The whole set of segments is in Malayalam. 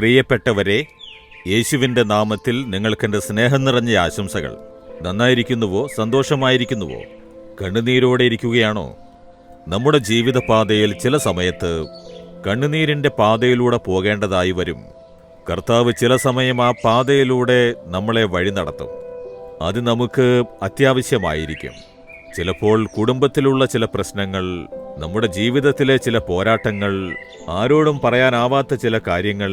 പ്രിയപ്പെട്ടവരെ, യേശുവിൻ്റെ നാമത്തിൽ നിങ്ങൾക്കെൻ്റെ സ്നേഹം നിറഞ്ഞ ആശംസകൾ. നന്നായിരിക്കുന്നുവോ? സന്തോഷമായിരിക്കുന്നുവോ? കണ്ണുനീരോടെ ഇരിക്കുകയാണോ? നമ്മുടെ ജീവിതപാതയിൽ ചില സമയത്ത് കണ്ണുനീരിൻ്റെ പാതയിലൂടെ പോകേണ്ടതായി വരും. കർത്താവ് ചില സമയം ആ പാതയിലൂടെ നമ്മളെ വഴി നടത്തും. അത് നമുക്ക് അത്യാവശ്യമായിരിക്കും. ചിലപ്പോൾ കുടുംബത്തിലുള്ള ചില പ്രശ്നങ്ങൾ, നമ്മുടെ ജീവിതത്തിലെ ചില പോരാട്ടങ്ങൾ, ആരോടും പറയാനാവാത്ത ചില കാര്യങ്ങൾ,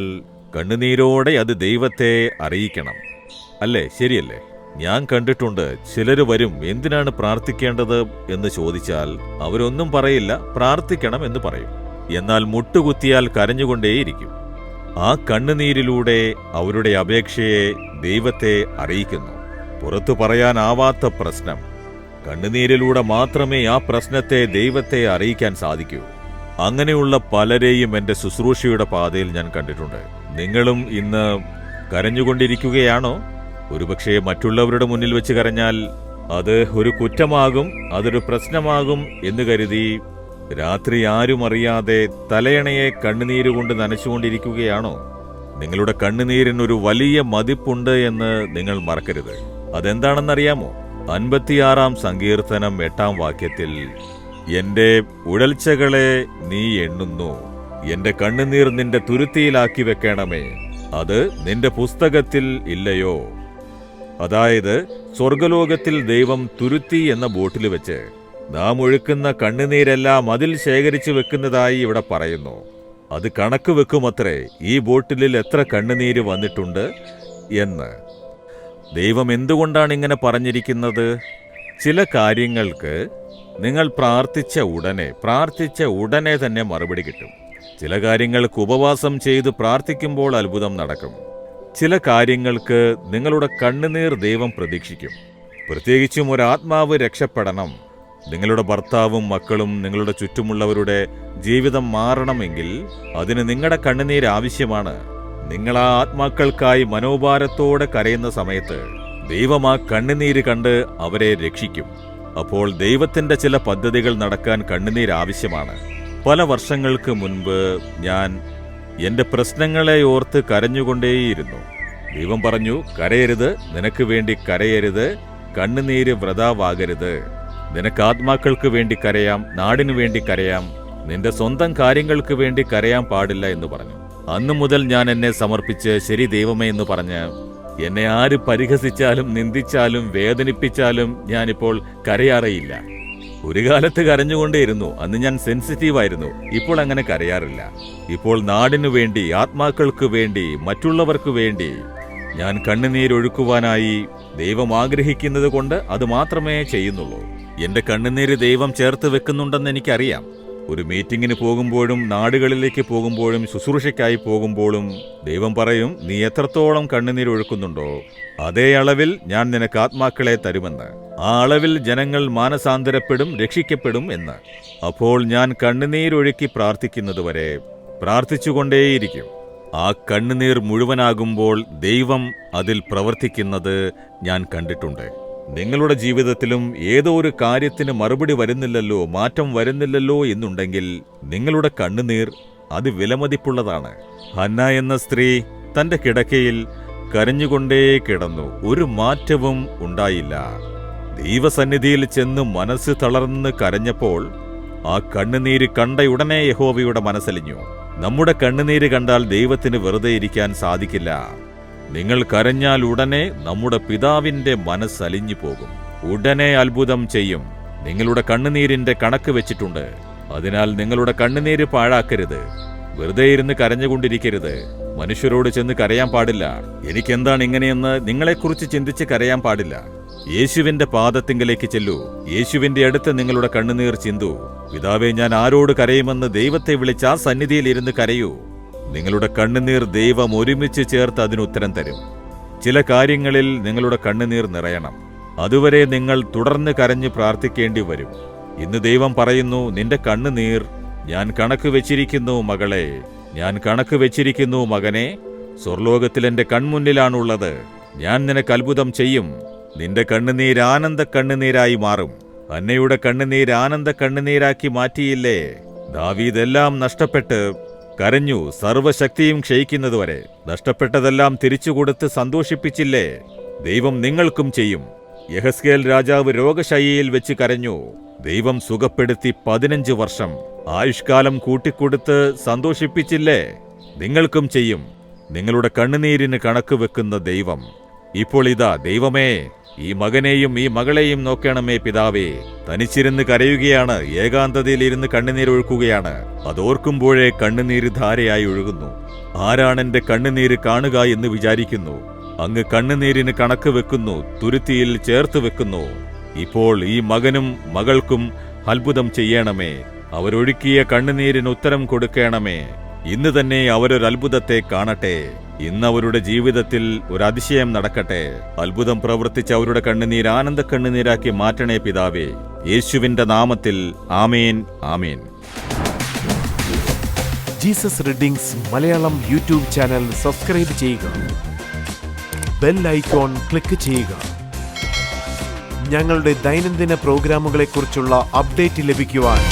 കണ്ണുനീരോടെ അത് ദൈവത്തെ അറിയിക്കണം. അല്ലേ? ശരിയല്ലേ? ഞാൻ കണ്ടിട്ടുണ്ട്, ചിലർ വരും, എന്തിനാണ് പ്രാർത്ഥിക്കേണ്ടത് എന്ന് ചോദിച്ചാൽ അവരൊന്നും പറയില്ല, പ്രാർത്ഥിക്കണം എന്ന് പറയും. എന്നാൽ മുട്ടുകുത്തിയാൽ കരഞ്ഞുകൊണ്ടേയിരിക്കും. ആ കണ്ണുനീരിലൂടെ അവരുടെ അപേക്ഷയെ ദൈവത്തെ അറിയിക്കുന്നു. പുറത്തു പറയാനാവാത്ത പ്രശ്നം, കണ്ണുനീരിലൂടെ മാത്രമേ ആ പ്രശ്നത്തെ ദൈവത്തെ അറിയിക്കാൻ സാധിക്കൂ. അങ്ങനെയുള്ള പലരെയും എൻ്റെ ശുശ്രൂഷയുടെ പാതയിൽ ഞാൻ കണ്ടിട്ടുണ്ട്. നിങ്ങളും ഇന്ന് കരഞ്ഞുകൊണ്ടിരിക്കുകയാണോ? ഒരുപക്ഷെ മറ്റുള്ളവരുടെ മുന്നിൽ വെച്ച് കരഞ്ഞാൽ അത് ഒരു കുറ്റമാകും, അതൊരു പ്രശ്നമാകും എന്ന് കരുതി രാത്രി ആരും അറിയാതെ തലയണയെ കണ്ണുനീരുകൊണ്ട് നനച്ചുകൊണ്ടിരിക്കുകയാണോ? നിങ്ങളുടെ കണ്ണുനീരിനൊരു വലിയ മതിപ്പുണ്ട് എന്ന് നിങ്ങൾ മറക്കരുത്. അതെന്താണെന്നറിയാമോ? 56-ാം സങ്കീർത്തനം 8-ാം വാക്യത്തിൽ, എന്റെ ഉഴൽച്ചകളെ നീ എണ്ണുന്നു, എന്റെ കണ്ണുനീർ നിന്റെ തുരുത്തിയിലാക്കി വെക്കണമേ, അത് നിന്റെ പുസ്തകത്തിൽ ഇല്ലയോ? അതായത് സ്വർഗലോകത്തിൽ ദൈവം തുരുത്തി എന്ന ബോട്ടിൽ വെച്ച് നാം ഒഴുക്കുന്ന കണ്ണുനീരെല്ലാം അതിൽ ശേഖരിച്ചു വെക്കുന്നതായി ഇവിടെ പറയുന്നു. അത് കണക്ക് വെക്കുമത്രേ ഈ ബോട്ടിലിൽ എത്ര കണ്ണുനീര് വന്നിട്ടുണ്ട് എന്ന്. ദൈവം എന്തുകൊണ്ടാണ് ഇങ്ങനെ പറഞ്ഞിരിക്കുന്നത്? ചില കാര്യങ്ങൾക്ക് നിങ്ങൾ പ്രാർത്ഥിച്ച ഉടനെ തന്നെ മറുപടി കിട്ടും. ചില കാര്യങ്ങൾക്ക് ഉപവാസം ചെയ്ത് പ്രാർത്ഥിക്കുമ്പോൾ അത്ഭുതം നടക്കും. ചില കാര്യങ്ങൾക്ക് നിങ്ങളുടെ കണ്ണുനീർ ദൈവം പ്രതീക്ഷിക്കും. പ്രത്യേകിച്ചും ഒരു ആത്മാവ് രക്ഷപ്പെടണം, നിങ്ങളുടെ ഭർത്താവും മക്കളും നിങ്ങളുടെ ചുറ്റുമുള്ളവരുടെ ജീവിതം മാറണമെങ്കിൽ അതിന് നിങ്ങളുടെ കണ്ണുനീർ ആവശ്യമാണ്. നിങ്ങൾ ആ ആത്മാക്കൾക്കായി മനോഭാരത്തോടെ കരയുന്ന സമയത്ത് ദൈവം ആ കണ്ണുനീര് കണ്ട് അവരെ രക്ഷിക്കും. അപ്പോൾ ദൈവത്തിന്റെ ചില പദ്ധതികൾ നടക്കാൻ കണ്ണുനീർ ആവശ്യമാണ്. പല വർഷങ്ങൾക്ക് മുൻപ് ഞാൻ എന്റെ പ്രശ്നങ്ങളെ ഓർത്ത് കരഞ്ഞുകൊണ്ടേയിരുന്നു. ദൈവം പറഞ്ഞു, കരയരുത്, നിനക്ക് വേണ്ടി കരയരുത്, കണ്ണുനീര് വൃഥാവാകരുത്. നിനക്ക് ആത്മാക്കൾക്ക് വേണ്ടി കരയാം, നാടിനു വേണ്ടി കരയാം, നിന്റെ സ്വന്തം കാര്യങ്ങൾക്ക് വേണ്ടി കരയാൻ പാടില്ല എന്ന് പറഞ്ഞു. അന്നു മുതൽ ഞാൻ എന്നെ സമർപ്പിച്ച്, ശരി ദൈവമേ എന്ന് പറഞ്ഞ്, എന്നെ ആര് പരിഹസിച്ചാലും നിന്ദിച്ചാലും വേദനിപ്പിച്ചാലും ഞാനിപ്പോൾ കരയാറേയില്ല. ഒരു കാലത്ത് കരഞ്ഞുകൊണ്ടേയിരുന്നു. അന്ന് ഞാൻ സെൻസിറ്റീവായിരുന്നു. ഇപ്പോൾ അങ്ങനെ കരയാറില്ല. ഇപ്പോൾ നാടിനു വേണ്ടി, ആത്മാക്കൾക്ക് വേണ്ടി, മറ്റുള്ളവർക്ക് വേണ്ടി ഞാൻ കണ്ണുനീരൊഴുക്കുവാനായി ദൈവം ആഗ്രഹിക്കുന്നത് കൊണ്ട് അത് മാത്രമേ ചെയ്യുന്നുള്ളൂ. എന്റെ കണ്ണുനീര് ദൈവം ചേർത്ത് വെക്കുന്നുണ്ടെന്ന് എനിക്കറിയാം. ഒരു മീറ്റിങ്ങിന് പോകുമ്പോഴും നാടുകളിലേക്ക് പോകുമ്പോഴും ശുശ്രൂഷയ്ക്കായി പോകുമ്പോഴും ദൈവം പറയും, നീ എത്രത്തോളം കണ്ണുനീരൊഴുക്കുന്നുണ്ടോ അതേ അളവിൽ ഞാൻ നിനക്ക് ആത്മാക്കളെ തരുമെന്ന്. ആ അളവിൽ ജനങ്ങൾ മാനസാന്തരപ്പെടും, രക്ഷിക്കപ്പെടും എന്ന്. അപ്പോൾ ഞാൻ കണ്ണുനീരൊഴുക്കി പ്രാർത്ഥിക്കുന്നതുവരെ പ്രാർത്ഥിച്ചുകൊണ്ടേയിരിക്കും. ആ കണ്ണുനീർ മുഴുവനാകുമ്പോൾ ദൈവം അതിൽ പ്രവർത്തിക്കുന്നത് ഞാൻ കണ്ടിട്ടുണ്ട്. നിങ്ങളുടെ ജീവിതത്തിലും ഏതോ ഒരു കാര്യത്തിന് മറുപടി വരുന്നില്ലല്ലോ, മാറ്റം വരുന്നില്ലല്ലോ എന്നുണ്ടെങ്കിൽ നിങ്ങളുടെ കണ്ണുനീർ അത് വിലമതിപ്പുള്ളതാണ്. ഹന്ന എന്ന സ്ത്രീ തന്റെ കിടക്കയിൽ കരഞ്ഞുകൊണ്ടേ കിടന്നു. ഒരു മാറ്റവും ഉണ്ടായില്ല. ദൈവസന്നിധിയിൽ ചെന്ന് മനസ്സ് തളർന്ന് കരഞ്ഞപ്പോൾ ആ കണ്ണുനീര് കണ്ടയുടനെ യഹോവയുടെ മനസ്സലിഞ്ഞു. നമ്മുടെ കണ്ണുനീര് കണ്ടാൽ ദൈവത്തിന് വെറുതെ ഇരിക്കാൻ സാധിക്കില്ല. നിങ്ങൾ കരഞ്ഞാൽ ഉടനെ നമ്മുടെ പിതാവിന്റെ മനസ്സലിഞ്ഞു പോകും. ഉടനെ അത്ഭുതം ചെയ്യും. നിങ്ങളുടെ കണ്ണുനീരിന്റെ കണക്ക് വെച്ചിട്ടുണ്ട്. അതിനാൽ നിങ്ങളുടെ കണ്ണുനീര് പാഴാക്കരുത്. വെറുതെ ഇരുന്ന് കരഞ്ഞുകൊണ്ടിരിക്കരുത്. മനുഷ്യരോട് ചെന്ന് കരയാൻ പാടില്ല. എനിക്കെന്താണ് ഇങ്ങനെയെന്ന് നിങ്ങളെക്കുറിച്ച് ചിന്തിച്ച് കരയാൻ പാടില്ല. യേശുവിന്റെ പാദത്തിങ്കലേക്ക് ചെല്ലൂ. യേശുവിന്റെ അടുത്ത് നിങ്ങളുടെ കണ്ണുനീർ ചിന്തൂ. പിതാവേ, ഞാൻ ആരോട് കരയുമെന്ന് ദൈവത്തെ വിളിച്ച് ആ സന്നിധിയിൽ ഇരുന്ന് കരയൂ. നിങ്ങളുടെ കണ്ണുനീർ ദൈവം ഒരുമിച്ച് ചേർത്ത് അതിനുത്തരം തരും. ചില കാര്യങ്ങളിൽ നിങ്ങളുടെ കണ്ണുനീർ നിറയണം. അതുവരെ നിങ്ങൾ തുടർന്ന് കരഞ്ഞ് പ്രാർത്ഥിക്കേണ്ടി വരും. ഇന്ന് ദൈവം പറയുന്നു, നിന്റെ കണ്ണുനീർ ഞാൻ കണക്ക് വെച്ചിരിക്കുന്നു മകളെ, ഞാൻ കണക്ക് വെച്ചിരിക്കുന്നു മകനെ. സ്വർലോകത്തിൽ എന്റെ കൺമുന്നിലാണുള്ളത്. ഞാൻ നിനക്ക് അത്ഭുതം ചെയ്യും. നിന്റെ കണ്ണുനീർ ആനന്ദ കണ്ണുനീരായി മാറും. അന്നയുടെ കണ്ണുനീർ ആനന്ദ കണ്ണുനീരാക്കി മാറ്റിയില്ലേ? ദാവീദ് എല്ലാം നഷ്ടപ്പെട്ട് കരഞ്ഞു, സർവശക്തിയും ക്ഷയിക്കുന്നതുവരെ. നഷ്ടപ്പെട്ടതെല്ലാം തിരിച്ചുകൊടുത്ത് സന്തോഷിപ്പിച്ചില്ലേ? ദൈവം നിങ്ങൾക്കും ചെയ്യും. യെഹെസ്കേൽ രാജാവ് രോഗശയ്യയിൽ വെച്ച് കരഞ്ഞു. ദൈവം സുഖപ്പെടുത്തി 15 വർഷം ആയുഷ്കാലം കൂട്ടിക്കൊടുത്ത് സന്തോഷിപ്പിച്ചില്ലേ? നിങ്ങൾക്കും ചെയ്യും. നിങ്ങളുടെ കണ്ണുനീരിന് കണക്ക് വെക്കുന്ന ദൈവം. ഇപ്പോൾ ഇതാ, ദൈവമേ, ഈ മകനെയും ഈ മകളെയും നോക്കണമേ പിതാവേ. തനിച്ചിരുന്ന് കരയുകയാണ്, ഏകാന്തതയിലിരുന്ന് കണ്ണുനീരൊഴുക്കുകയാണ്. അതോർക്കുമ്പോഴേ കണ്ണുനീര് ധാരയായി ഒഴുകുന്നു. ആരാണെന്റെ കണ്ണുനീര് കാണുക എന്ന് വിചാരിക്കുന്നു. അങ്ങ് കണ്ണുനീരിന് കണക്ക് വെക്കുന്നു, തുരുത്തിയിൽ ചേർത്ത് വെക്കുന്നു. ഇപ്പോൾ ഈ മകനും മകൾക്കും അത്ഭുതം ചെയ്യണമേ. അവരൊഴുക്കിയ കണ്ണുനീരിന് ഉത്തരം കൊടുക്കണമേ. ഇന്ന് തന്നെ അവരൊരത്ഭുതത്തെ കാണട്ടെ. ഇന്ന് അവരുടെ ജീവിതത്തിൽ ഒരു അതിശയം നടക്കട്ടെ. അത്ഭുതം പ്രവർത്തിച്ച് അവരുടെ കണ്ണുനീർ ആനന്ദ കണ്ണുനീരാക്കി മാറ്റണേ പിതാവേ. യേശുവിന്റെ നാമത്തിൽ ആമേൻ, ആമേൻ. Jesus readings Malayalam YouTube channel subscribe ചെയ്യുക. ബെൽ ഐക്കോൺ ക്ലിക്ക് ചെയ്യുക. ഞങ്ങളുടെ ദൈനംദിന പ്രോഗ്രാമുകളെക്കുറിച്ചുള്ള അപ്ഡേറ്റ് ലഭിക്കുവാൻ